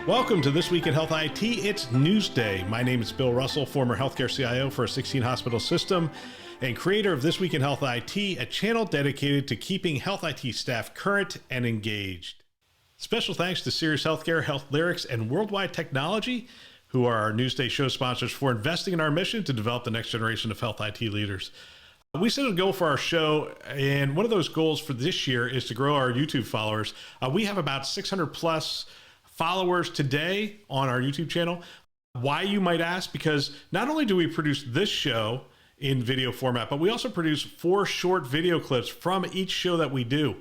Welcome to This Week in Health IT. It's Newsday. My name is Bill Russell, former healthcare CIO for a 16-hospital system and creator of This Week in Health IT, a channel dedicated to keeping health IT staff current and engaged. Special thanks to Sirius Healthcare, Health Lyrics, and Worldwide Technology, who are our Newsday show sponsors, for investing in our mission to develop the next generation of health IT leaders. We set a goal for our show, and one of those goals for this year is to grow our YouTube followers. We have about 600 plus followers today on our YouTube channel. Why, you might ask? Because not only do we produce this show in video format, but we also produce 4 short video clips from each show that we do.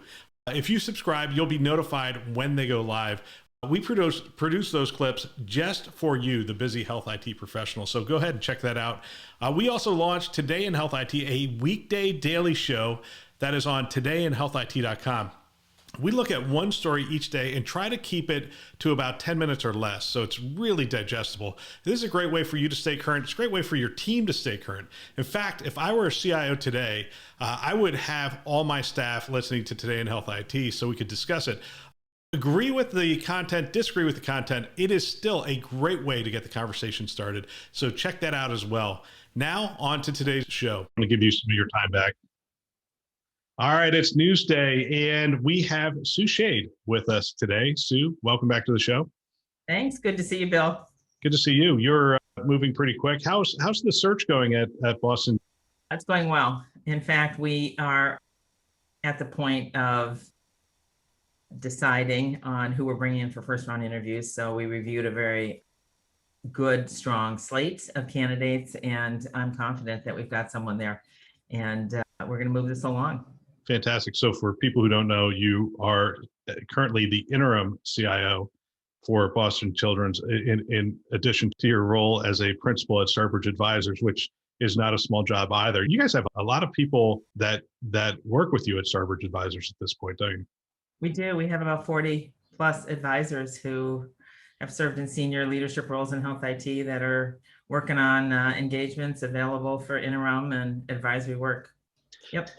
If you subscribe, you'll be notified when they go live. We produce those clips just for you, the busy health IT professional. So go ahead and check that out. We also launched Today in Health IT, a weekday daily show that is on todayinhealthit.com. We look at one story each day and try to keep it to about 10 minutes or less, so it's really digestible. This is a great way for you to stay current. It's a great way for your team to stay current. In fact, if I were a CIO today, I would have all my staff listening to Today in Health IT so we could discuss it. Agree with the content, disagree with the content. It is still a great way to get the conversation started, so check that out as well. Now, on to today's show. I'm going to give you some of your time back. All right, it's Newsday, and we have Sue Schade with us today. Sue, welcome back to the show. Thanks. Good to see you, Bill. Good to see you. You're moving pretty quick. How's the search going at Boston? That's going well. In fact, we are at the point of deciding on who we're bringing in for first round interviews. So we reviewed a very good, strong slate of candidates, and I'm confident that we've got someone there, and we're going to move this along. Fantastic. So for people who don't know, you are currently the interim CIO for Boston Children's, in addition to your role as a principal at StarBridge Advisors, which is not a small job either. You guys have a lot of people that work with you at StarBridge Advisors at this point, don't you? We do. We have about 40 plus advisors who have served in senior leadership roles in health IT that are working on engagements available for interim and advisory work. Yep.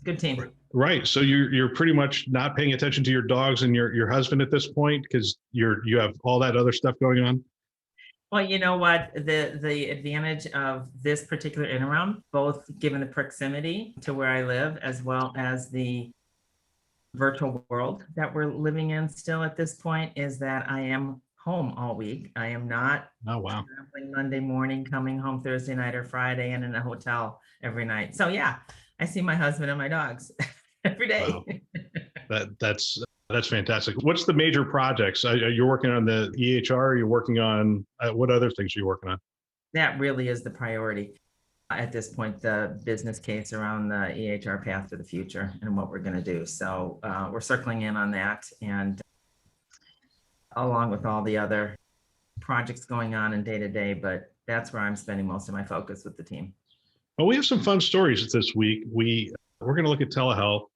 Good team. Right. So you're pretty much not paying attention to your dogs and your husband at this point because you have all that other stuff going on? Well, you know what? The advantage of this particular interim, both given the proximity to where I live, as well as the virtual world that we're living in still at this point, is that I am home all week. I am not traveling Monday morning, coming home Thursday night or Friday, and in a hotel every night. So yeah, I see my husband and my dogs every day. Wow. That's fantastic. What's the major projects? You're working on the EHR? You're working on what other things are you working on? That really is the priority at this point, the business case around the EHR path to the future and what we're going to do. So we're circling in on that, and along with all the other projects going on in day to day, but that's where I'm spending most of my focus with the team. Well, we have some fun stories this week. We're going to look at telehealth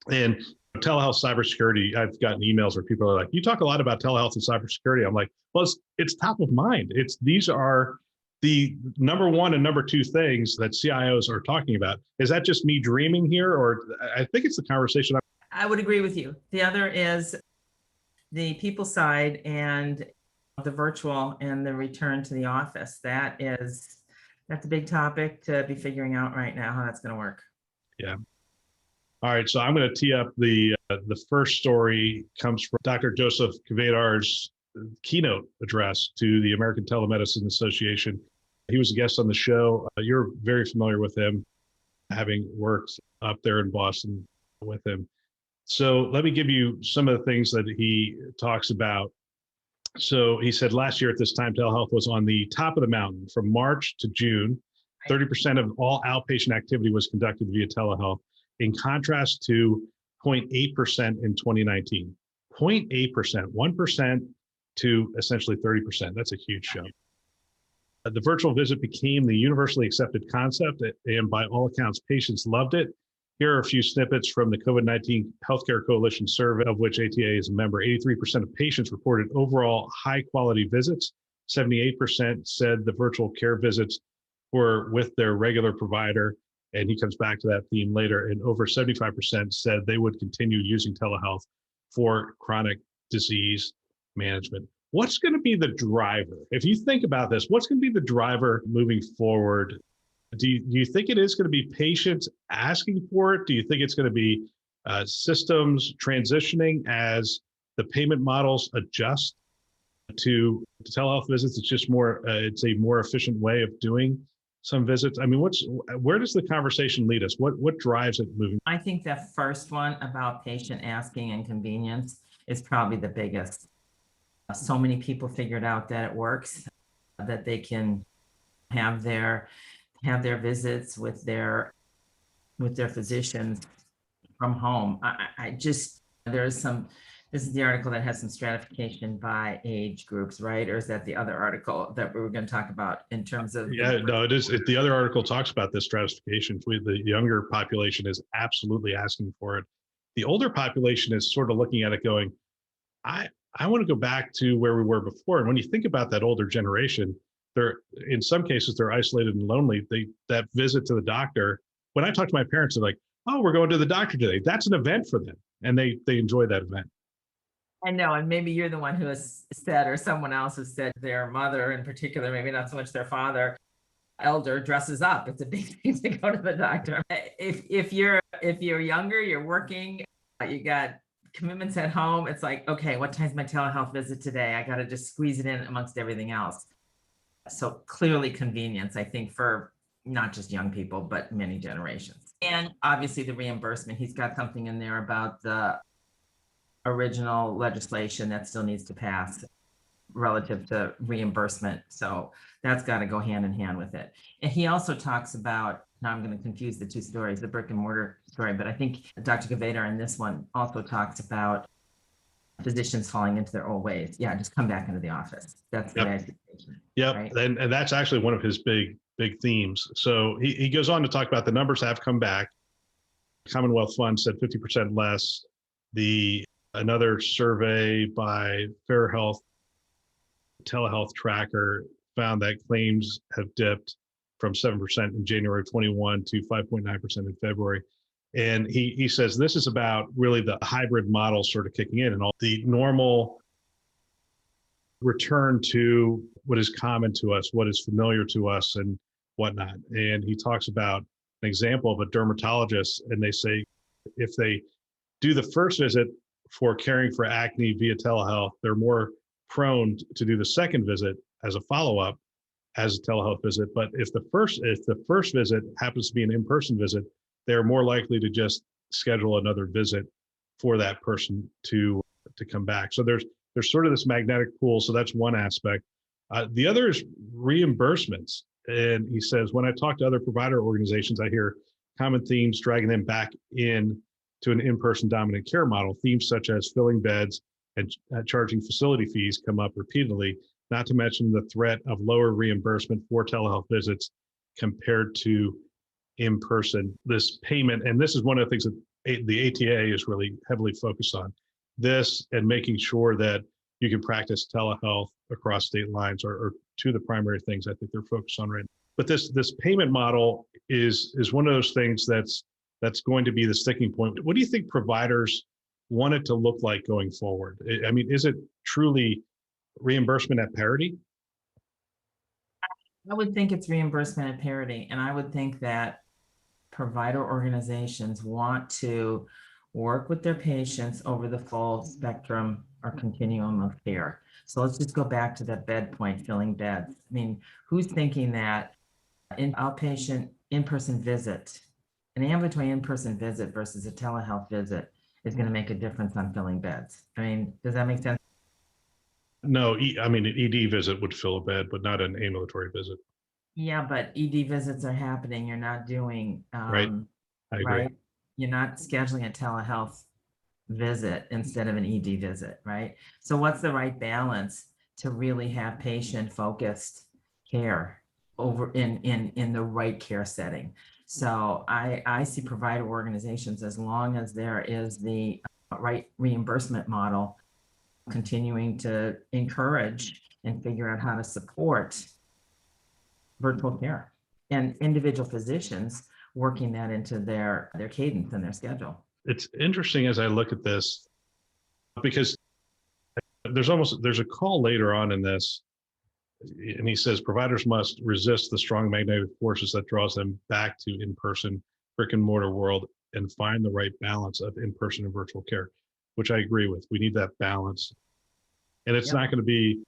and telehealth cybersecurity. I've gotten emails where people are like, "You talk a lot about telehealth and cybersecurity." I'm like, "Well, it's top of mind. These are the number one and number two things that CIOs are talking about." Is that just me dreaming here, or I think it's the conversation? I would agree with you. The other is the people side and the virtual and the return to the office. That's a big topic to be figuring out right now, how that's going to work. Yeah. All right. So I'm going to tee up the first story. Comes from Dr. Joseph Kvedar's keynote address to the American Telemedicine Association. He was a guest on the show. You're very familiar with him, having worked up there in Boston with him. So let me give you some of the things that he talks about. So he said last year at this time, telehealth was on the top of the mountain from March to June. 30% of all outpatient activity was conducted via telehealth, in contrast to 0.8% in 2019. 0.8%, 1% to essentially 30%. That's a huge jump. The virtual visit became the universally accepted concept, and by all accounts, patients loved it. Here are a few snippets from the COVID-19 Healthcare Coalition survey, of which ATA is a member. 83% of patients reported overall high-quality visits. 78% said the virtual care visits were with their regular provider. And he comes back to that theme later. And over 75% said they would continue using telehealth for chronic disease management. What's going to be the driver? If you think about this, what's going to be the driver moving forward? Do you think it is going to be patients asking for it? Do you think it's going to be systems transitioning as the payment models adjust to telehealth visits? It's just more, it's a more efficient way of doing some visits. I mean, where does the conversation lead us? What drives it moving? I think the first one about patient asking and convenience is probably the biggest. So many people figured out that it works, that they can have their visits with their physicians from home. This is the article that has some stratification by age groups, right? Or is that the other article that we were going to talk about in terms of? Yeah, no, it is. The other article talks about this stratification. The younger population is absolutely asking for it. The older population is sort of looking at it going, I want to go back to where we were before. And when you think about that older generation, in some cases, they're isolated and lonely. That visit to the doctor, when I talk to my parents, they're like, oh, we're going to the doctor today. That's an event for them. And they enjoy that event. I know, and maybe you're the one who has said, or someone else has said, their mother in particular, maybe not so much their father, elder, dresses up. It's a big thing to go to the doctor. If you're younger, you're working, you got commitments at home. It's like, okay, what time's my telehealth visit today? I got to just squeeze it in amongst everything else. So clearly convenience, I think, for not just young people, but many generations. And obviously the reimbursement, he's got something in there about the original legislation that still needs to pass relative to reimbursement. So that's got to go hand in hand with it. And he also talks about, now I'm going to confuse the two stories, the brick and mortar story, but I think Dr. Kvedar in this one also talks about physicians falling into their old ways. Yeah, just come back into the office. That's the way I see it. Yep. Right? And that's actually one of his big themes. So he goes on to talk about the numbers have come back. Commonwealth Fund said 50% less. Another survey by Fair Health Telehealth Tracker found that claims have dipped from 7% in January 21 to 5.9% in February. And he says this is about really the hybrid model sort of kicking in and all the normal return to what is common to us, what is familiar to us and whatnot. And he talks about an example of a dermatologist, and they say if they do the first visit for caring for acne via telehealth, they're more prone to do the second visit as a follow-up as a telehealth visit. But if the first visit happens to be an in-person visit, they're more likely to just schedule another visit for that person to come back. So there's sort of this magnetic pull. So that's one aspect. The other is reimbursements. And he says, when I talk to other provider organizations, I hear common themes dragging them back in to an in-person dominant care model. Themes such as filling beds and charging facility fees come up repeatedly, not to mention the threat of lower reimbursement for telehealth visits compared to in-person. This payment, and this is one of the things that the ATA is really heavily focused on, this and making sure that you can practice telehealth across state lines are two of the primary things I think they're focused on right now. But this payment model is one of those things that's going to be the sticking point. What do you think providers want it to look like going forward? I mean, is it truly reimbursement at parity? I would think it's reimbursement at parity. And I would think that provider organizations want to work with their patients over the full spectrum or continuum of care. So let's just go back to that bed point, filling beds. I mean, who's thinking that an outpatient in-person visit, an ambulatory in-person visit versus a telehealth visit is going to make a difference on filling beds? I mean, does that make sense? No, I mean, an ED visit would fill a bed, but not an ambulatory visit. Yeah, but ED visits are happening. You're not doing, Right. I agree. right? You're not scheduling a telehealth visit instead of an ED visit, right? So what's the right balance to really have patient-focused care over in the right care setting? So I see provider organizations, as long as there is the right reimbursement model, continuing to encourage and figure out how to support virtual care. And individual physicians working that into their cadence and their schedule. It's interesting as I look at this, because there's a call later on in this, and he says providers must resist the strong magnetic forces that draws them back to in-person brick and mortar world and find the right balance of in-person and virtual care, which I agree with. We need that balance. And it's not going to be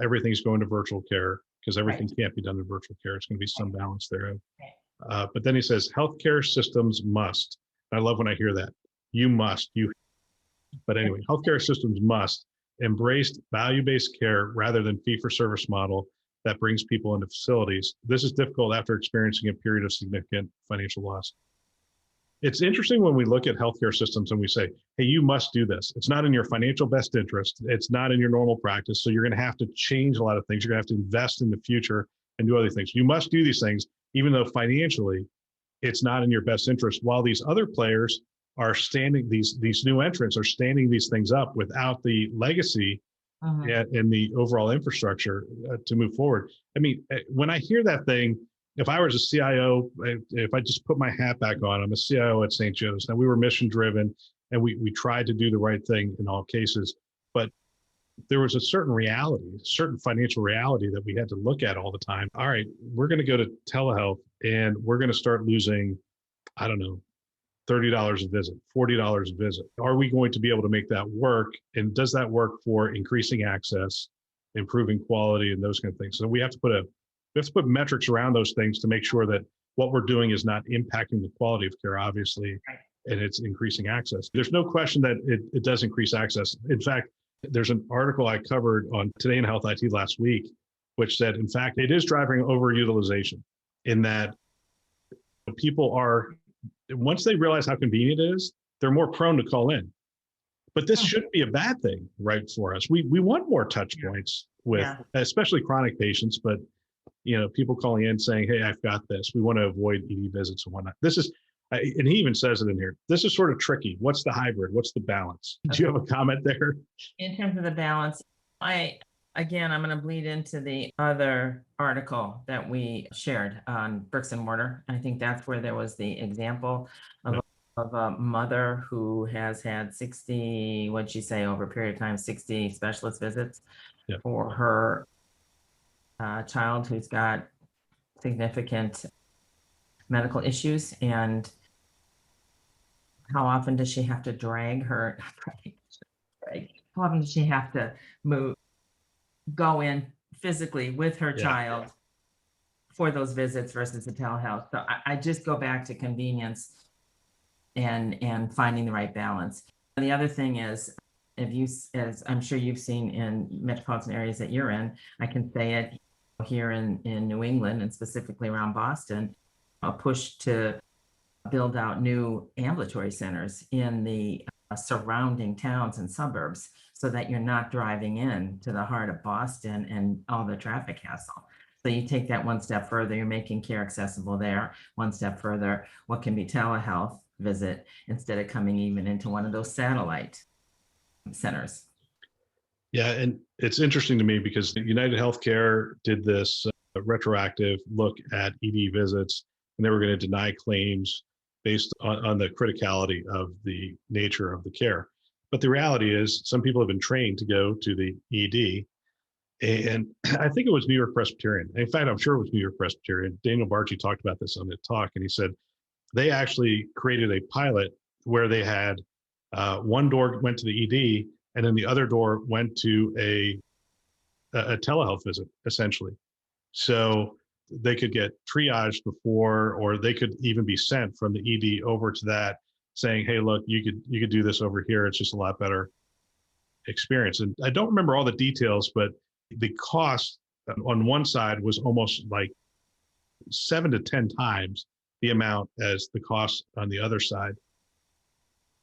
everything's going to virtual care, because everything can't be done in virtual care. It's going to be some balance there. But then he says healthcare systems must. I love when I hear that. But anyway, healthcare systems must embrace value-based care rather than fee-for-service model that brings people into facilities. This is difficult after experiencing a period of significant financial loss. It's interesting when we look at healthcare systems and we say, hey, you must do this. It's not in your financial best interest. It's not in your normal practice. So you're going to have to change a lot of things. You're going to have to invest in the future and do other things. You must do these things, even though financially it's not in your best interest, while these other players are standing, these new entrants are standing these things up without the legacy and the overall infrastructure to move forward. I mean, when I hear that thing, if I was a CIO, if I just put my hat back on, I'm a CIO at St. Joe's. Now, we were mission driven and we tried to do the right thing in all cases, but there was a certain reality, a certain financial reality that we had to look at all the time. All right, we're going to go to telehealth and we're going to start losing, I don't know, $30 a visit, $40 a visit. Are we going to be able to make that work? And does that work for increasing access, improving quality, and those kind of things? So we have to put metrics around those things to make sure that what we're doing is not impacting the quality of care, obviously, and it's increasing access. There's no question that it does increase access. In fact, there's an article I covered on Today in Health IT last week, which said, in fact, it is driving overutilization, in that people are, once they realize how convenient it is, they're more prone to call in. But this shouldn't be a bad thing, right, for us. We want more touch points with, especially chronic patients, but people calling in saying, hey, I've got this. We want to avoid ED visits and whatnot. This is, and he even says it in here, this is sort of tricky. What's the hybrid? What's the balance? Do you have a comment there? In terms of the balance, I'm going to bleed into the other article that we shared on bricks and mortar. I think that's where there was the example of a mother who has had 60, what'd she say, over a period of time, 60 specialist visits for her child who's got significant medical issues. And how often does she have to drag her? How often does she have to go in physically with her child for those visits versus the telehealth? So I just go back to convenience and finding the right balance. And the other thing is, as I'm sure you've seen in metropolitan areas that you're in, I can say it here in New England and specifically around Boston, a push to build out new ambulatory centers in the surrounding towns and suburbs, so that you're not driving in to the heart of Boston and all the traffic hassle. So you take that one step further, you're making care accessible there. One step further, what can be telehealth visit instead of coming even into one of those satellite centers? Yeah, and it's interesting to me because United Healthcare did this retroactive look at ED visits, and they were going to deny claims based on the criticality of the nature of the care. But the reality is some people have been trained to go to the ED, and I think it was New York Presbyterian. In fact, I'm sure it was New York Presbyterian. Daniel Barchi talked about this on the talk, and he said they actually created a pilot where they had one door went to the ED, and then the other door went to a telehealth visit, essentially. So they could get triaged before, or they could even be sent from the ED over to that, saying, hey, look, you could do this over here. It's just a lot better experience. And I don't remember all the details, but the cost on one side was almost like 7 to 10 times the amount as the cost on the other side.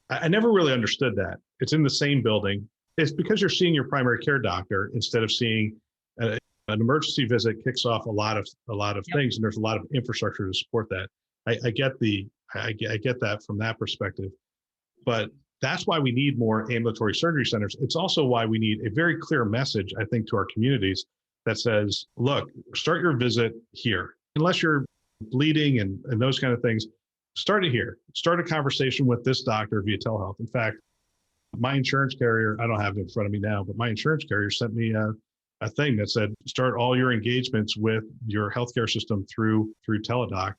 I never really understood that. It's in the same building. It's because you're seeing your primary care doctor instead of seeing an emergency visit kicks off a lot of things, and there's a lot of infrastructure to support that. I get that from that perspective, but that's why we need more ambulatory surgery centers. It's also why we need a very clear message, I think, to our communities that says, look, start your visit here. Unless you're bleeding and those kind of things, start it here. Start a conversation with this doctor via telehealth. In fact, my insurance carrier, I don't have it in front of me now, but my insurance carrier sent me a thing that said, start all your engagements with your healthcare system through Teledoc,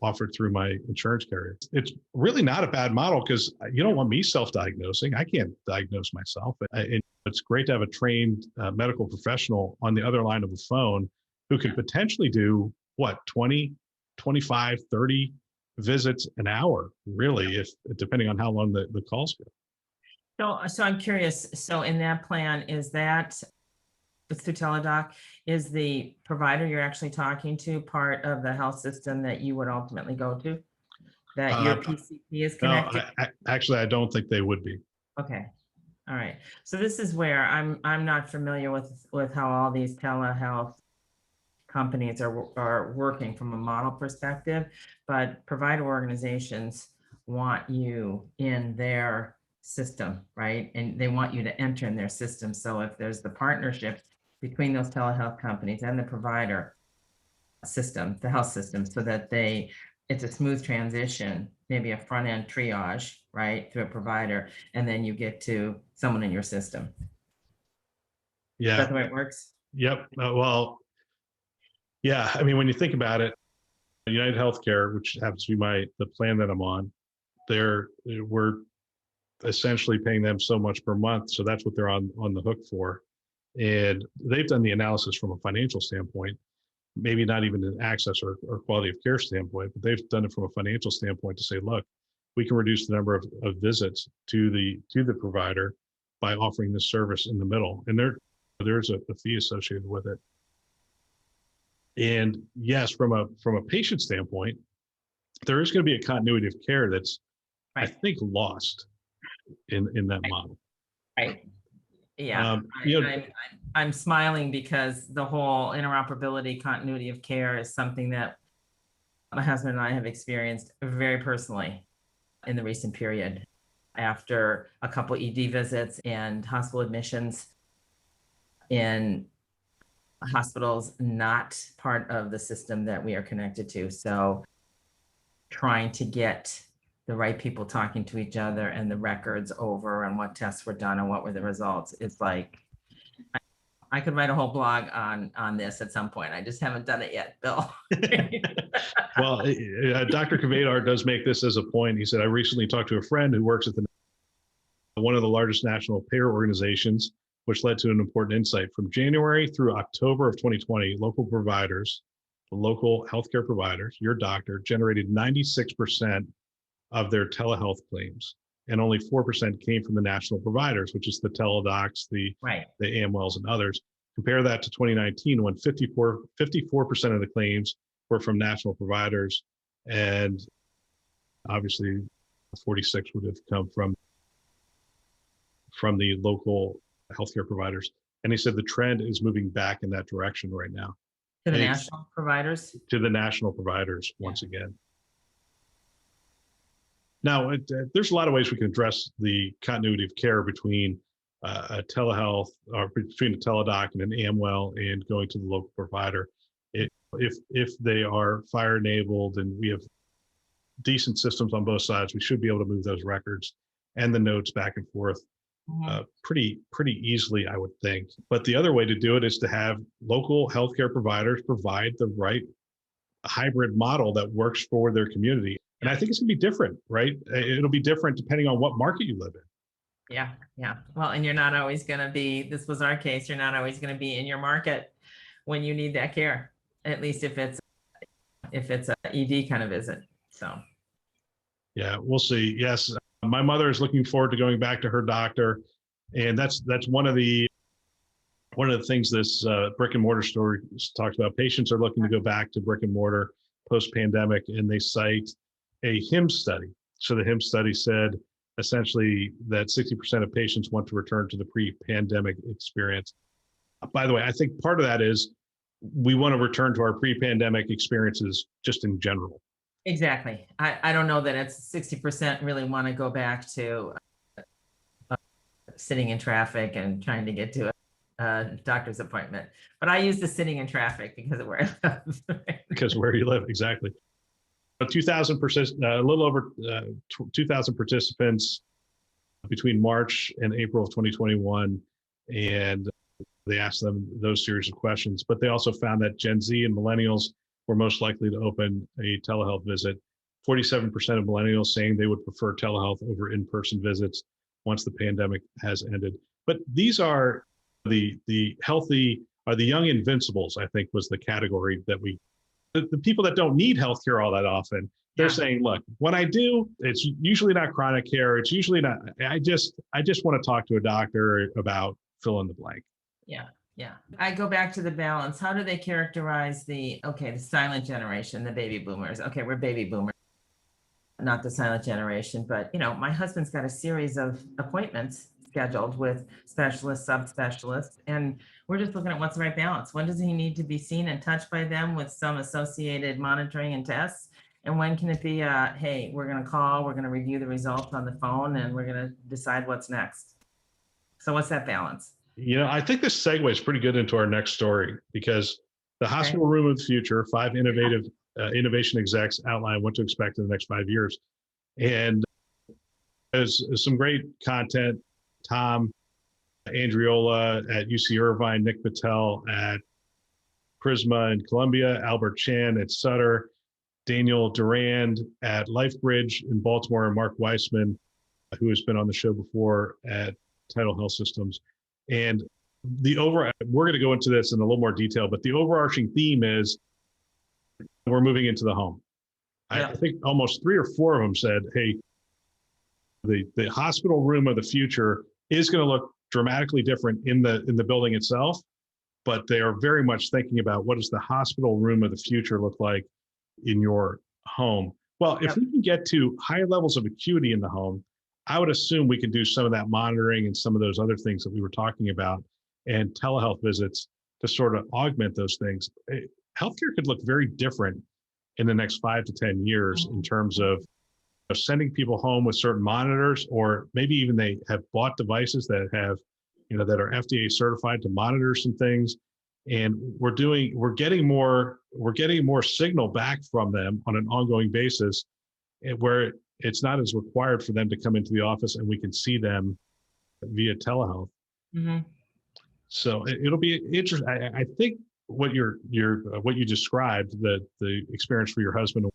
offered through my insurance carrier. It's really not a bad model because you don't want me self-diagnosing. I can't diagnose myself. And it's great to have a trained medical professional on the other line of the phone who could potentially do 20, 25, 30 visits an hour, really, if depending on how long the calls go. So I'm curious. So in that plan, is that through Teledoc, is the provider you're actually talking to part of the health system that you would ultimately go to? That your PCP is connected? No, actually, I don't think they would be. Okay. All right. So this is where I'm not familiar with how all these telehealth companies are working from a model perspective, but provider organizations want you in their system, right? And they want you to enter in their system. So if there's the partnership between those telehealth companies and the provider system, the health system, so that it's a smooth transition, maybe a front end triage, right, through a provider, and then you get to someone in your system. Yeah. Is that the way it works? Yep. Well, yeah. I mean, when you think about it, United Healthcare, which happens to be the plan that I'm on, we're essentially paying them so much per month. So that's what they're on the hook for. And they've done the analysis from a financial standpoint, maybe not even an access or quality of care standpoint, but they've done it from a financial standpoint to say, look, we can reduce the number of visits to the provider by offering this service in the middle. And there's a fee associated with it. And yes, from a patient standpoint, there is going to be a continuity of care that's, right, I think, lost in that model. Right. Yeah. I'm smiling because the whole interoperability, continuity of care is something that my husband and I have experienced very personally in the recent period after a couple ED visits and hospital admissions in hospitals not part of the system that we are connected to. So trying to get the right people talking to each other and the records over and what tests were done and what were the results. It's like, I could write a whole blog on this at some point. I just haven't done it yet, Bill. Well, Dr. Kvedar does make this as a point. He said, I recently talked to a friend who works at one of the largest national payer organizations, which led to an important insight. From January through October of 2020, local providers, local healthcare providers, your doctor, generated 96% of their telehealth claims, and only 4% came from the national providers, which is the Teledocs, the AMWells, and others. Compare that to 2019, when 54% of the claims were from national providers, and obviously 46 would have come from the local healthcare providers. And he said the trend is moving back in that direction right now. To the national providers? To the national providers, once again. Now, there's a lot of ways we can address the continuity of care between a telehealth, or between a Teledoc and an AMWell, and going to the local provider. If they are FHIR enabled and we have decent systems on both sides, we should be able to move those records and the notes back and forth pretty easily, I would think. But the other way to do it is to have local healthcare providers provide the right hybrid model that works for their community. And I think it's going to be different, right? It'll be different depending on what market you live in. Yeah. Well, and you're not always going to be, this was our case, you're not always going to be in your market when you need that care, at least if it's an ED kind of visit. So. Yeah, we'll see. Yes. My mother is looking forward to going back to her doctor. And that's one of the things this brick and mortar story talks about. Patients are looking to go back to brick and mortar post-pandemic, and they cite a HIMSS study. So the HIMSS study said essentially that 60% of patients want to return to the pre-pandemic experience. By the way, I think part of that is we want to return to our pre-pandemic experiences just in general. Exactly. I don't know that it's 60% really want to go back to sitting in traffic and trying to get to a doctor's appointment. But I use the sitting in traffic because of where I live. Because where you live, exactly. a little over 2,000 participants between March and April of 2021. And they asked them those series of questions, but they also found that Gen Z and millennials were most likely to open a telehealth visit. 47% of millennials saying they would prefer telehealth over in-person visits once the pandemic has ended. But these are the healthy, are the young invincibles, I think was the category that the people that don't need healthcare all that often. They're saying, look, when I do, it's usually not chronic care. It's usually not, I just want to talk to a doctor about fill in the blank. Yeah. Yeah. I go back to the balance. How do they characterize the silent generation, the baby boomers? Okay, we're baby boomers, not the silent generation, but my husband's got a series of appointments scheduled with specialists, subspecialists, and we're just looking at what's the right balance. When does he need to be seen and touched by them with some associated monitoring and tests? And when can it be, hey, we're going to call, we're going to review the results on the phone, and we're going to decide what's next. So what's that balance? I think this segues pretty good into our next story, because the hospital room of the future, 5 innovation execs outline what to expect in the next 5 years. And there's some great content. Tom Andriola at UC Irvine, Nick Patel at Prisma in Columbia, Albert Chan at Sutter, Daniel Durand at LifeBridge in Baltimore, and Mark Weissman, who has been on the show before at Tidal Health Systems. And we're going to go into this in a little more detail, but the overarching theme is we're moving into the home. Yeah. I think almost 3 or 4 of them said, hey, the hospital room of the future is going to look dramatically different in the building itself, but they are very much thinking about what does the hospital room of the future look like in your home. Well, if we can get to higher levels of acuity in the home, I would assume we can do some of that monitoring and some of those other things that we were talking about, and telehealth visits to sort of augment those things. Healthcare could look very different in the next 5 to 10 years in terms of sending people home with certain monitors, or maybe even they have bought devices that have, that are FDA certified to monitor some things. And we're getting more signal back from them on an ongoing basis, where it's not as required for them to come into the office and we can see them via telehealth. Mm-hmm. So it'll be interesting. I think what you described, the experience for your husband,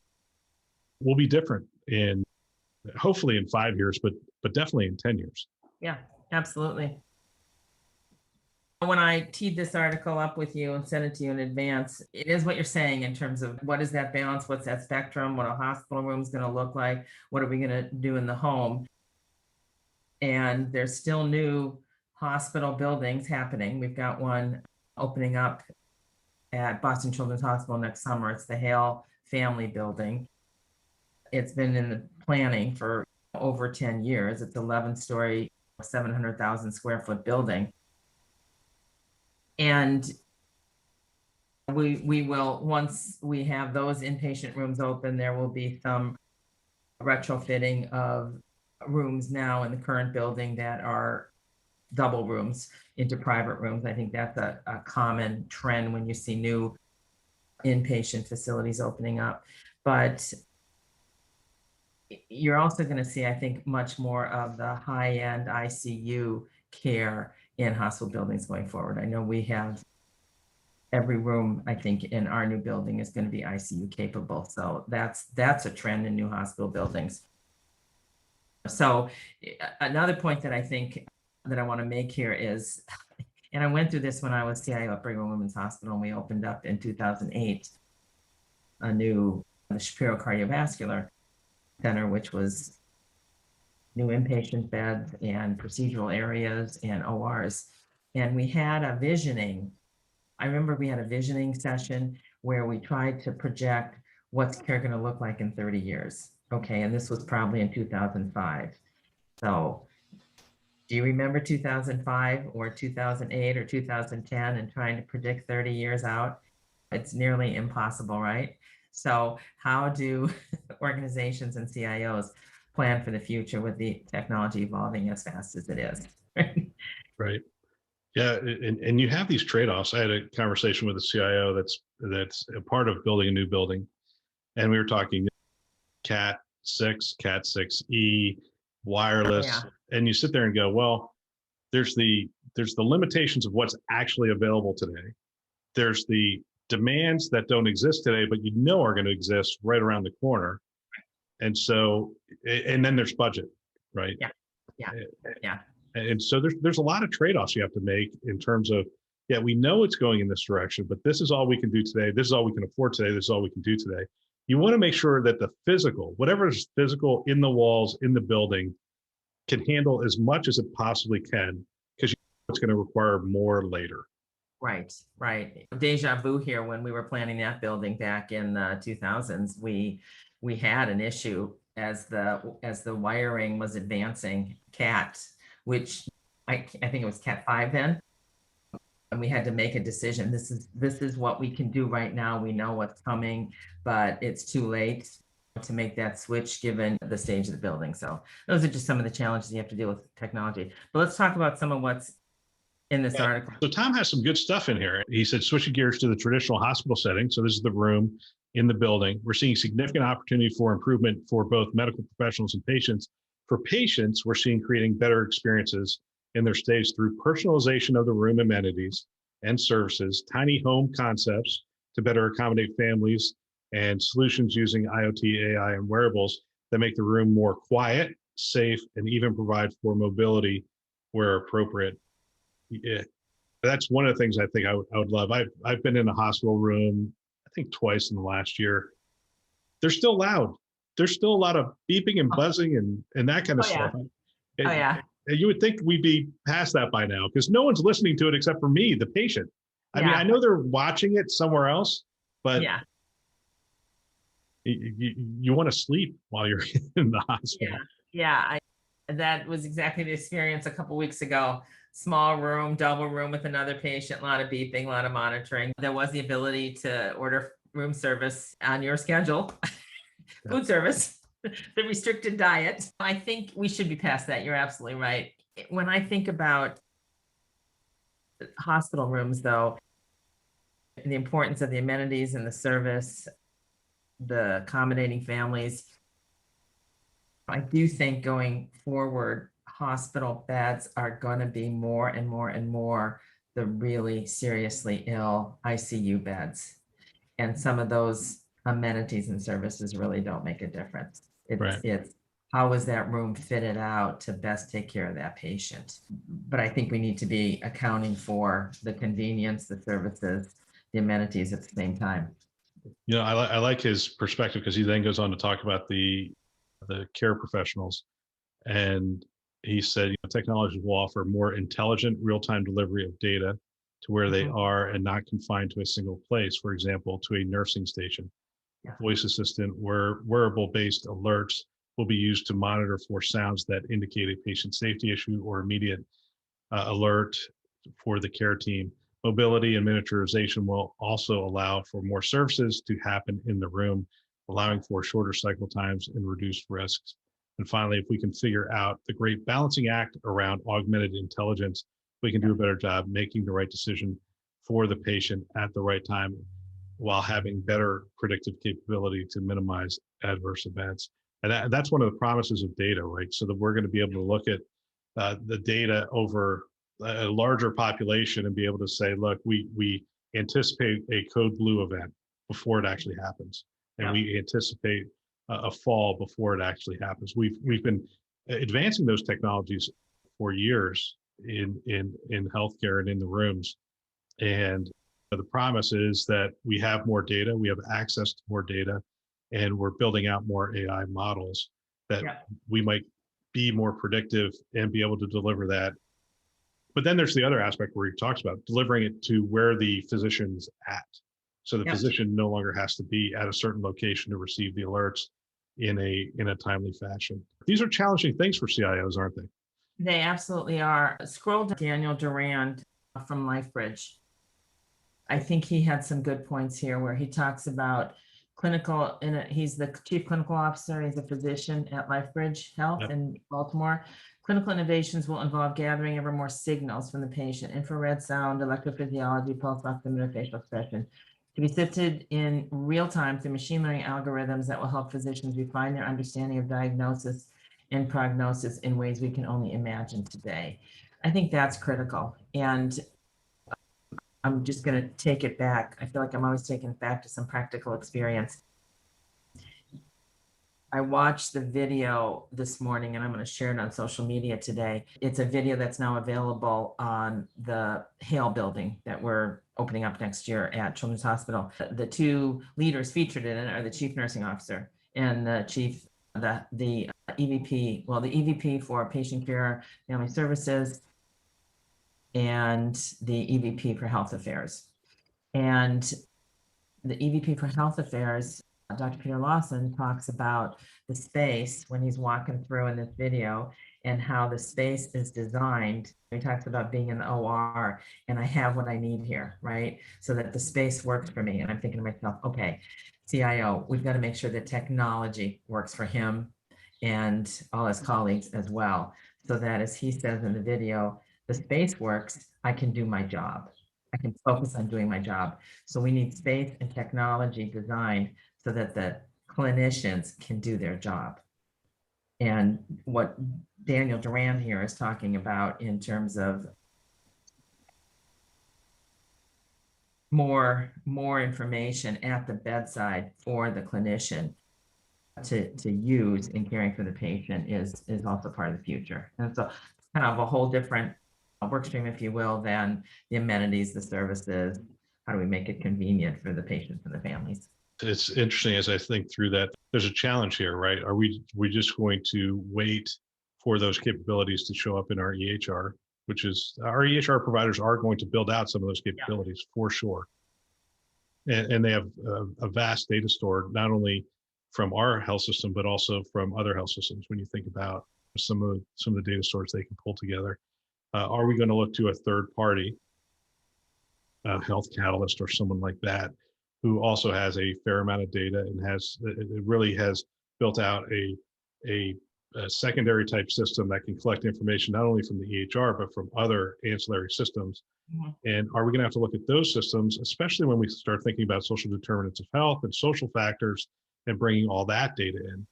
will be different hopefully in 5 years, but definitely in 10 years. Yeah, absolutely. When I teed this article up with you and sent it to you in advance, it is what you're saying in terms of what is that balance, what's that spectrum, what a hospital room is going to look like, what are we going to do in the home. And there's still new hospital buildings happening. We've got one opening up at Boston Children's Hospital next summer. It's the Hale Family Building. It's been in the planning for over 10 years. It's 11-story, 700,000 square foot building. And we will, once we have those inpatient rooms open, there will be some retrofitting of rooms now in the current building that are double rooms into private rooms. I think that's a common trend when you see new inpatient facilities opening up. But you're also going to see, I think, much more of the high-end ICU care in hospital buildings going forward. I know we have every room, I think, in our new building is going to be ICU capable. So that's a trend in new hospital buildings. So another point that I think that I want to make here is, and I went through this when I was CIO at Brigham Women's Hospital, and we opened up in 2008 the Shapiro Cardiovascular Center, which was new inpatient beds and procedural areas and ORs. And we had a visioning. I remember we had a visioning session where we tried to project what's care going to look like in 30 years. Okay, and this was probably in 2005. So do you remember 2005 or 2008 or 2010 and trying to predict 30 years out? It's nearly impossible, right? So how do organizations and CIOs plan for the future with the technology evolving as fast as it is? Right. Yeah, and you have these trade-offs. I had a conversation with a CIO that's a part of building a new building, and we were talking Cat 6, Cat 6E, wireless, Yeah. and you sit there and go, well, there's the limitations of what's actually available today. There's the demands that don't exist today, but you know are going to exist right around the corner. And so, and then there's budget, right? Yeah. Yeah. Yeah. And so there's a lot of trade-offs you have to make in terms of, yeah, we know it's going in this direction, but this is all we can do today. This is all we can afford today. This is all we can do today. You want to make sure that the physical, whatever is physical in the walls, in the building, can handle as much as it possibly can, because it's going to require more later. Right, right. Deja vu here. When we were planning that building back in the 2000s, we had an issue as the wiring was advancing Cat, which I think it was Cat 5 then, and we had to make a decision. This is what we can do right now. We know what's coming, but it's too late to make that switch given the stage of the building. So those are just some of the challenges you have to deal with technology. But let's talk about some of what's in this article. So Tom has some good stuff in here. He said, switching gears to the traditional hospital setting. So this is the room in the building. We're seeing significant opportunity for improvement for both medical professionals and patients. For patients, we're seeing creating better experiences in their stays through personalization of the room amenities and services, tiny home concepts to better accommodate families, and solutions using IoT, AI, and wearables that make the room more quiet, safe, and even provide for mobility where appropriate. Yeah, that's one of the things I think I would love. I've been in a hospital room, I think twice in the last year. They're still loud. There's still a lot of beeping and buzzing and that kind of stuff. Yeah. You would think we'd be past that by now, because no one's listening to it except for me, the patient. I mean, I know they're watching it somewhere else, but you want to sleep while you're in the hospital. That was exactly the experience a couple of weeks ago. Small room, double room with another patient, a lot of beeping, a lot of monitoring. There was the ability to order room service on your schedule, food service, the restricted diet. I think we should be past that. You're absolutely right. When I think about hospital rooms, though, the importance of the amenities and the service, the accommodating families, I do think going forward, hospital beds are going to be more and more and more the really seriously ill ICU beds. And some of those amenities and services really don't make a difference. It's how is that room fitted out to best take care of that patient? But I think we need to be accounting for the convenience, the services, the amenities at the same time. You know, I like his perspective, because he then goes on to talk about the care professionals. And he said, technology will offer more intelligent real-time delivery of data to where they are and not confined to a single place, for example, to a nursing station. Voice assistant where wearable-based alerts will be used to monitor for sounds that indicate a patient safety issue or immediate alert for the care team. Mobility and miniaturization will also allow for more services to happen in the room, allowing for shorter cycle times and reduced risks. And finally, if we can figure out the great balancing act around augmented intelligence, we can do a better job making the right decision for the patient at the right time, while having better predictive capability to minimize adverse events. And that's one of the promises of data, right? So that we're going to be able to look at the data over a larger population and be able to say, look, we anticipate a code blue event before it actually happens. And we anticipate a fall before it actually happens. We've been advancing those technologies for years in healthcare and in the rooms. And the promise is that we have more data, we have access to more data, and we're building out more AI models that we might be more predictive and be able to deliver that. But then there's the other aspect where he talks about delivering it to where the physician's at. So the physician no longer has to be at a certain location to receive the alerts in a timely fashion. These are challenging things for CIOs, aren't they? They absolutely are. Scroll to Daniel Durand from LifeBridge. I think he had some good points here where he talks about clinical, he's the chief clinical officer, he's a physician at LifeBridge Health in Baltimore. Clinical innovations will involve gathering ever more signals from the patient, infrared sound, electrophysiology, pulse oximeter, facial expression, to be sifted in real time through machine learning algorithms that will help physicians refine their understanding of diagnosis and prognosis in ways we can only imagine today. I think that's critical. And I'm just going to take it back. I feel like I'm always taking it back to some practical experience. I watched the video this morning and I'm going to share it on social media today. It's a video that's now available on the Hale building that we're opening up next year at Children's Hospital. The two leaders featured in it are the chief nursing officer and the EVP, well, the EVP for patient care, family services, and the EVP for health affairs. And the EVP for health affairs, Dr. Peter Lawson, talks about the space when he's walking through in this video and how the space is designed. He talks about being in the OR and I have what I need here, right? So that the space works for me. And I'm thinking to myself, okay, CIO, we've got to make sure that technology works for him and all his colleagues as well. So that, as he says in the video, the space works, I can do my job. I can focus on doing my job. So we need space and technology designed so that the clinicians can do their job. And what Daniel Duran here is talking about in terms of more information at the bedside for the clinician to use in caring for the patient is also part of the future. And so it's kind of a whole different work stream, if you will, than the amenities, the services. How do we make it convenient for the patients and the families? It's interesting as I think through that. There's a challenge here, right? Are we just going to wait for those capabilities to show up in our EHR, which is our EHR providers are going to build out some of those capabilities for sure. And they have a vast data store, not only from our health system, but also from other health systems. When you think about some of the data stores they can pull together. Are we going to look to a third party, Health Catalyst or someone like that, who also has a fair amount of data and really has built out a secondary type system that can collect information not only from the EHR, but from other ancillary systems? Mm-hmm. And are we going to have to look at those systems, especially when we start thinking about social determinants of health and social factors and bringing all that data in?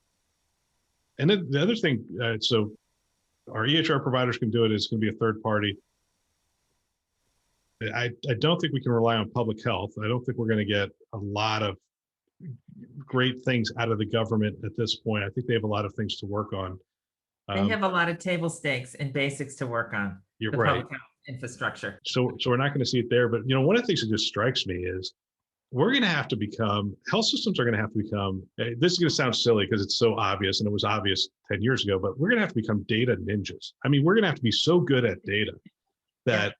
And then the other thing, so our EHR providers can do it. It's going to be a third party. I don't think we can rely on public health. I don't think we're going to get a lot of great things out of the government at this point. I think they have a lot of things to work on. They have a lot of table stakes and basics to work on. You're right. Public health infrastructure. So we're not going to see it there. But one of the things that just strikes me is we're going to have to become, health systems are going to have to become, this is going to sound silly because it's so obvious and it was obvious 10 years ago, but we're going to have to become data ninjas. I mean, we're going to have to be so good at data that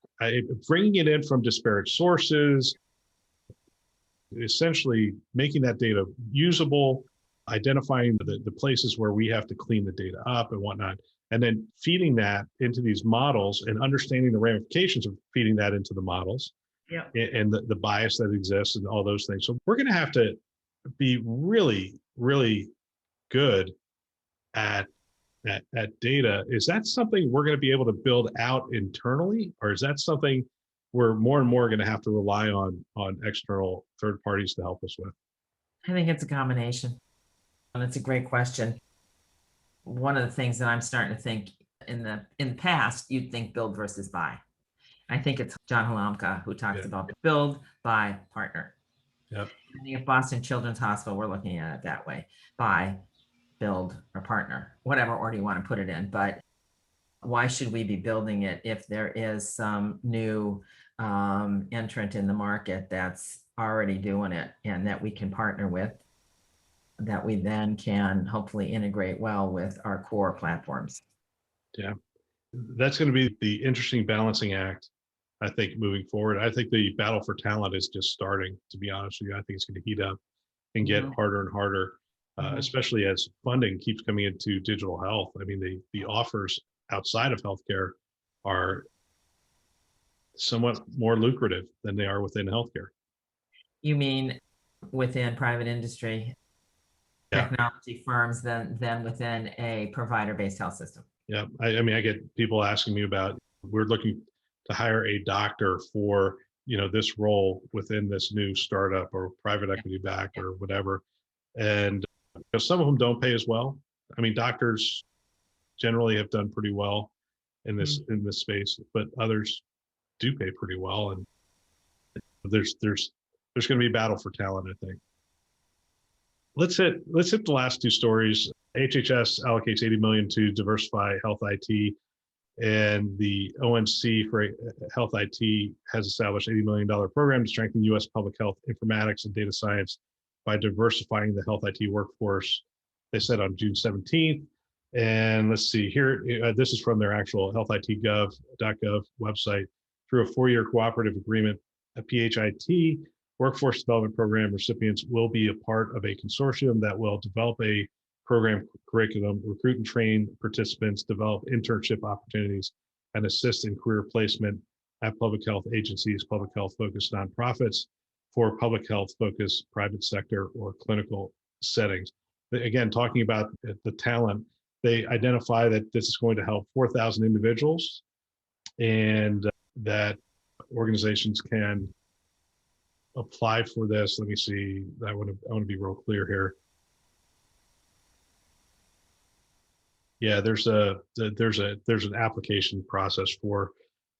bringing it in from disparate sources, essentially making that data usable, identifying the places where we have to clean the data up and whatnot, and then feeding that into these models and understanding the ramifications of feeding that into the models. Yeah. And the bias that exists and all those things. So we're going to have to be really, really good at data. Is that something we're going to be able to build out internally, or is that something we're more and more going to have to rely on external third parties to help us with? I think it's a combination. And it's a great question. One of the things that I'm starting to think in the past, you'd think build versus buy. I think it's John Halamka who talks about build, buy, partner. Yep. I think at Boston Children's Hospital, we're looking at it that way: buy, build, or partner, whatever order you want to put it in. But why should we be building it if there is some new entrant in the market that's already doing it and that we can partner with, that we then can hopefully integrate well with our core platforms? Yeah, that's going to be the interesting balancing act, I think, moving forward. I think the battle for talent is just starting, to be honest with you. I think it's going to heat up and get harder and harder, especially as funding keeps coming into digital health. I mean, the offers outside of healthcare are somewhat more lucrative than they are within healthcare. You mean within private industry, technology firms than within a provider-based health system? Yeah, I mean, I get people asking me about, we're looking to hire a doctor for this role within this new startup or private equity backed or whatever. And some of them don't pay as well. I mean, doctors generally have done pretty well in this space, but others do pay pretty well. And there's going to be a battle for talent, I think. Let's hit the last two stories. HHS allocates $80 million to diversify health IT, and the ONS for health IT has established $80 million program to strengthen U.S. public health informatics and data science by diversifying the health IT workforce. They said on June 17th. And let's see here, this is from their actual healthit.gov website. Through a 4-year cooperative agreement, a PHIT workforce development program recipients will be a part of a consortium that will develop a program curriculum, recruit and train participants, develop internship opportunities, and assist in career placement at public health agencies, public health focused nonprofits, for public health focused private sector or clinical settings. Again, talking about the talent, they identify that this is going to help 4,000 individuals, and that organizations can apply for this. Let me see. I want to be real clear here. Yeah, there's an application process for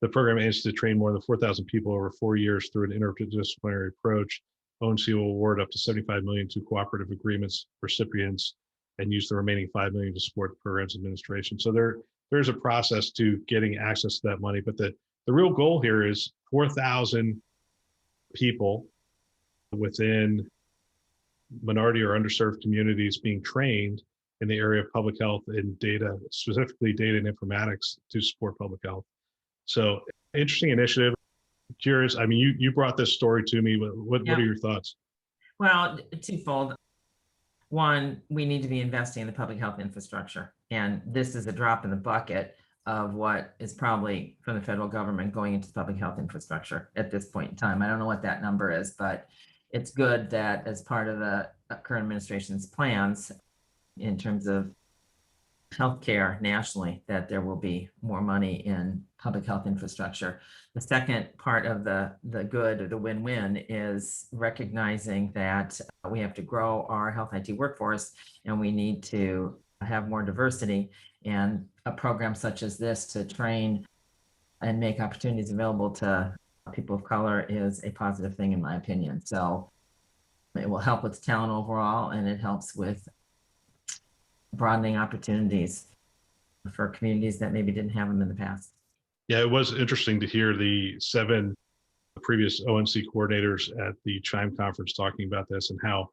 the program. Aims to train more than 4,000 people over 4 years through an interdisciplinary approach. ONC will award up to $75 million to cooperative agreements recipients and use the remaining $5 million to support the program's administration. So there's a process to getting access to that money, but the real goal here is 4,000 people within minority or underserved communities being trained in the area of public health and data, specifically data and informatics, to support public health. So interesting initiative. Curious, I mean, you brought this story to me. What are your thoughts? Well, twofold. One, we need to be investing in the public health infrastructure. And this is a drop in the bucket of what is probably from the federal government going into public health infrastructure at this point in time. I don't know what that number is, but it's good that as part of the current administration's plans in terms of healthcare nationally, that there will be more money in public health infrastructure. The second part of the good, or the win-win, is recognizing that we have to grow our health IT workforce and we need to have more diversity, and a program such as this to train and make opportunities available to people of color is a positive thing, in my opinion. So it will help with talent overall, and it helps with broadening opportunities for communities that maybe didn't have them in the past. Yeah, it was interesting to hear the 7 previous ONC coordinators at the CHIME conference talking about this and how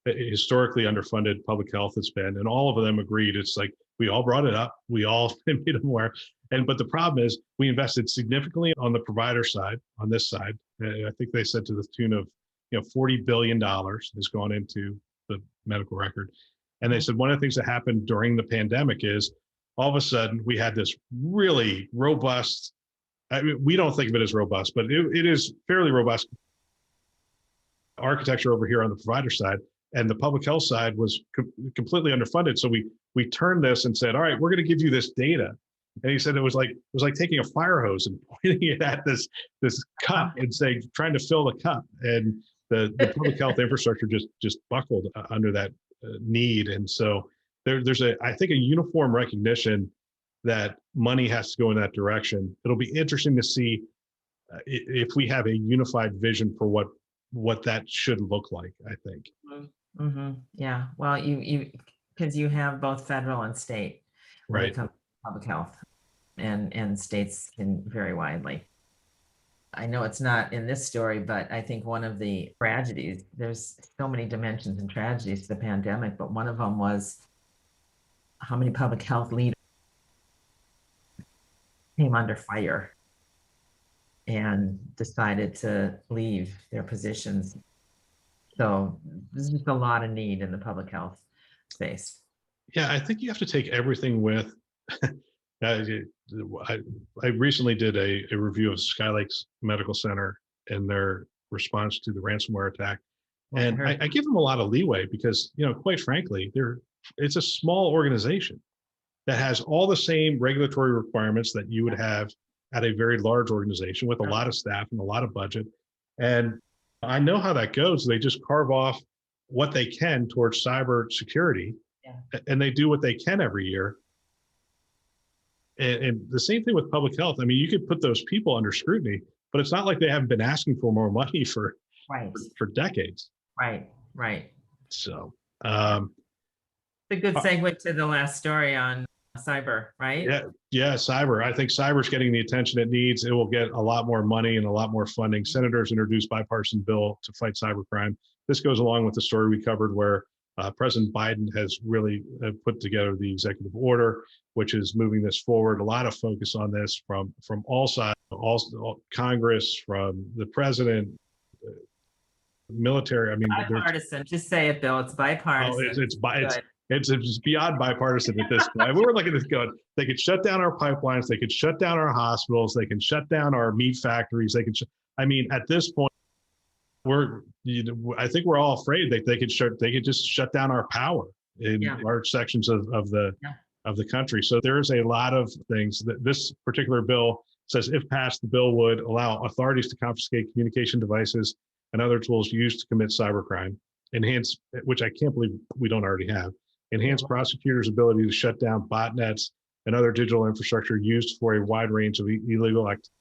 historically underfunded public health has been. And all of them agreed. It's like, we all brought it up. We all made them aware. But the problem is we invested significantly on the provider side, on this side. I think they said to the tune of, $40 billion has gone into the medical record. And they said one of the things that happened during the pandemic is all of a sudden we had this really robust, I mean, we don't think of it as robust, but it is fairly robust architecture over here on the provider side. And the public health side was completely underfunded. So we turned this and said, all right, we're going to give you this data. And he said it was like taking a fire hose and pointing it at this cup and saying, trying to fill the cup. And the public health infrastructure just buckled under that need. And so there's I think a uniform recognition that money has to go in that direction. It'll be interesting to see if we have a unified vision for what that should look like, I think. Mm-hmm. Yeah. Well, because you have both federal and state when it comes to public health, and states can vary widely. I know it's not in this story, but I think one of the tragedies, there's so many dimensions and tragedies to the pandemic, but one of them was how many public health leaders came under fire and decided to leave their positions. So there's just a lot of need in the public health space. Yeah, I think you have to take everything with. I recently did a review of Sky Lakes Medical Center and their response to the ransomware attack. And I give them a lot of leeway because, quite frankly, it's a small organization that has all the same regulatory requirements that you would have at a very large organization with a lot of staff and a lot of budget. And I know how that goes. They just carve off what they can towards cyber security, and they do what they can every year. And the same thing with public health. I mean, you could put those people under scrutiny, but it's not like they haven't been asking for more money for decades. Right. So, a good segue to the last story on cyber, right? Yeah, cyber. I think cyber's getting the attention it needs. It will get a lot more money and a lot more funding. Senators introduced bipartisan bill to fight cybercrime. This goes along with the story we covered where President Biden has really put together the executive order, which is moving this forward. A lot of focus on this from all sides, all Congress, from the president, military. I mean, bipartisan. Just say it, Bill. It's bipartisan. It's beyond bipartisan at this point. We were looking at this going, they could shut down our pipelines, they could shut down our hospitals, they can shut down our meat factories, they can. I mean, at this point, I think we're all afraid that they could just shut down our power in large sections of the country. So there's a lot of things that this particular bill says, if passed, the bill would allow authorities to confiscate communication devices and other tools used to commit cybercrime, enhance, which I can't believe we don't already have, enhance prosecutors' ability to shut down botnets and other digital infrastructure used for a wide range of illegal activity,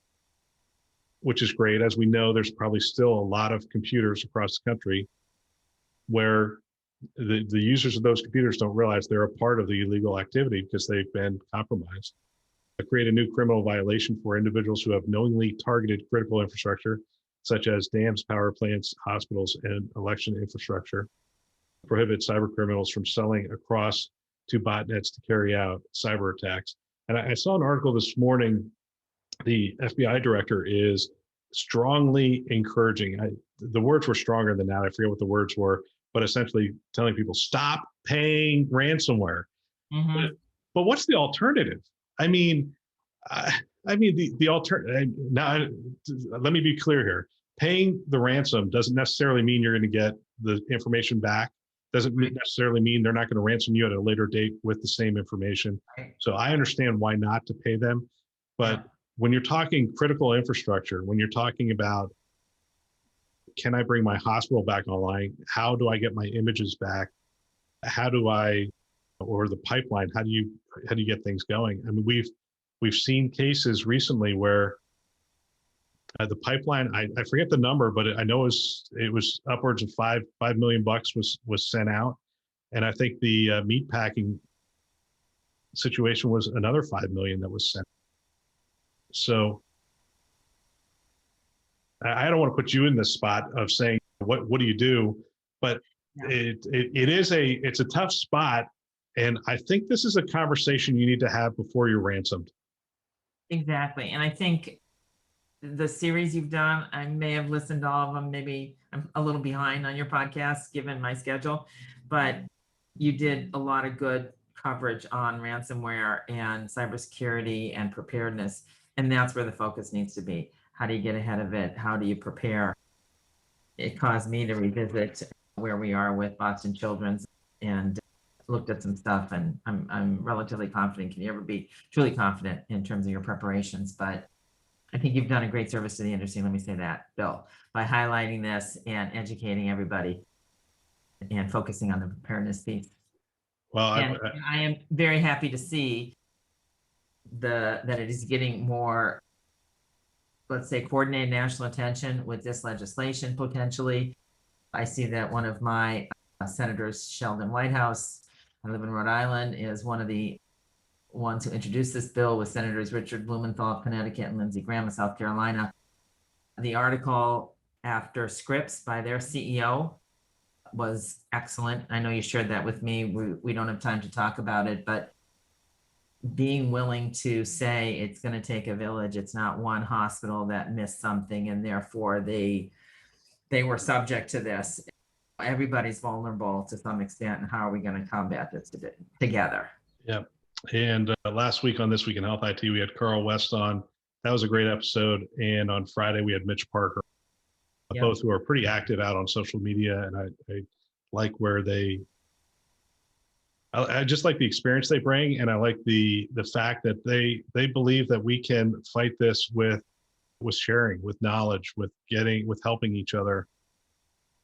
which is great. As we know, there's probably still a lot of computers across the country where the users of those computers don't realize they're a part of the illegal activity because they've been compromised. Create a new criminal violation for individuals who have knowingly targeted critical infrastructure, such as dams, power plants, hospitals, and election infrastructure. Prohibit cyber criminals from selling across to botnets to carry out cyber attacks. And I saw an article this morning. The FBI director is strongly encouraging, the words were stronger than that, I forget what the words were, but essentially telling people, stop paying ransomware. But what's the alternative? I mean, the alternative, now, let me be clear here. Paying the ransom doesn't necessarily mean you're going to get the information back. Doesn't necessarily mean they're not going to ransom you at a later date with the same information. So I understand why not to pay them. But when you're talking critical infrastructure, when you're talking about, can I bring my hospital back online? How do I get my images back? How do I, or the pipeline, how do you get things going? I mean, we've seen cases recently where the pipeline, I forget the number, but I know it was upwards of $5 million was sent out. And I think the meat packing situation was another $5 million that was sent. So I don't want to put you in this spot of saying, what do you do? But it's a tough spot. And I think this is a conversation you need to have before you're ransomed. Exactly. And I think the series you've done, I may have listened to all of them. Maybe I'm a little behind on your podcast given my schedule, but you did a lot of good coverage on ransomware and cybersecurity and preparedness. And that's where the focus needs to be. How do you get ahead of it? How do you prepare? It caused me to revisit where we are with Boston Children's and looked at some stuff, and I'm relatively confident. Can you ever be truly confident in terms of your preparations? But I think you've done a great service to the industry. Let me say that, Bill, by highlighting this and educating everybody and focusing on the preparedness piece. Well, I am very happy to see that it is getting more, let's say, coordinated national attention with this legislation potentially. I see that one of my senators, Sheldon Whitehouse, I live in Rhode Island, is one of the ones who introduced this bill with Senators Richard Blumenthal of Connecticut and Lindsey Graham of South Carolina. The article after Scripps by their CEO was excellent. I know you shared that with me. We don't have time to talk about it, but being willing to say it's going to take a village. It's not one hospital that missed something and therefore they were subject to this. Everybody's vulnerable to some extent, and how are we going to combat this together? Yeah. And last week on This Week in Health IT, we had Carl West on. That was a great episode. And on Friday, we had Mitch Parker, both who are pretty active out on social media. And I like where I just like the experience they bring. And I like the fact that they believe that we can fight this with with sharing, with knowledge, with helping each other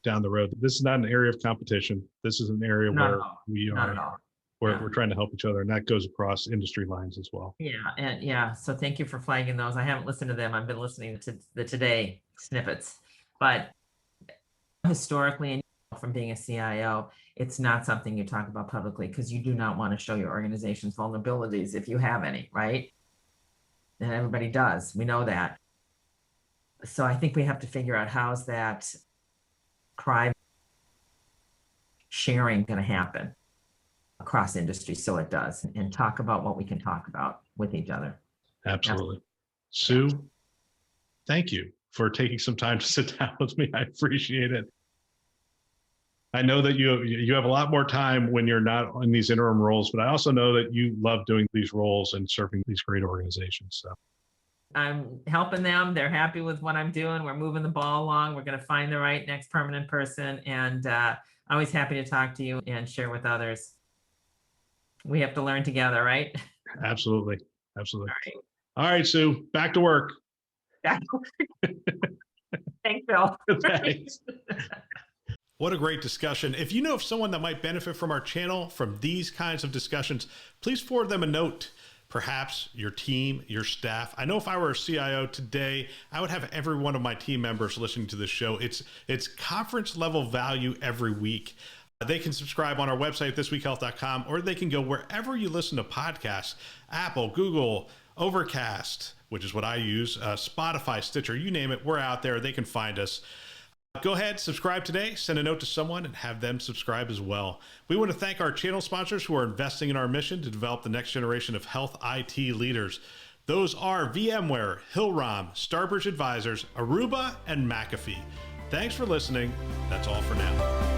down the road. This is not an area of competition. This is an area Not where at all. we Not are, at all. where Yeah. we're trying to help each other, and that goes across industry lines as well. So thank you for flagging those. I haven't listened to them. I've been listening to the Today snippets, but historically, and from being a CIO, it's not something you talk about publicly because you do not want to show your organization's vulnerabilities if you have any, right? And everybody does. We know that. So I think we have to figure out how's that crime sharing going to happen across industry so it does, and talk about what we can talk about with each other. Absolutely. Sue, thank you for taking some time to sit down with me. I appreciate it. I know that you have a lot more time when you're not in these interim roles, but I also know that you love doing these roles and serving these great organizations. So I'm helping them. They're happy with what I'm doing. We're moving the ball along. We're going to find the right next permanent person. And always happy to talk to you and share with others. We have to learn together, right? Absolutely. All right, Sue, back to work. Thanks, Bill. Thanks. What a great discussion. If you know of someone that might benefit from our channel, from these kinds of discussions, please forward them a note. Perhaps your team, your staff. I know if I were a CIO today, I would have every one of my team members listening to this show. It's conference level value every week. They can subscribe on our website, thisweekhealth.com, or they can go wherever you listen to podcasts, Apple, Google, Overcast, which is what I use, Spotify, Stitcher, you name it, we're out there. They can find us. Go ahead, subscribe today, send a note to someone, and have them subscribe as well. We want to thank our channel sponsors who are investing in our mission to develop the next generation of health IT leaders. Those are VMware, Hillrom, StarBridge Advisors, Aruba, and McAfee. Thanks for listening. That's all for now.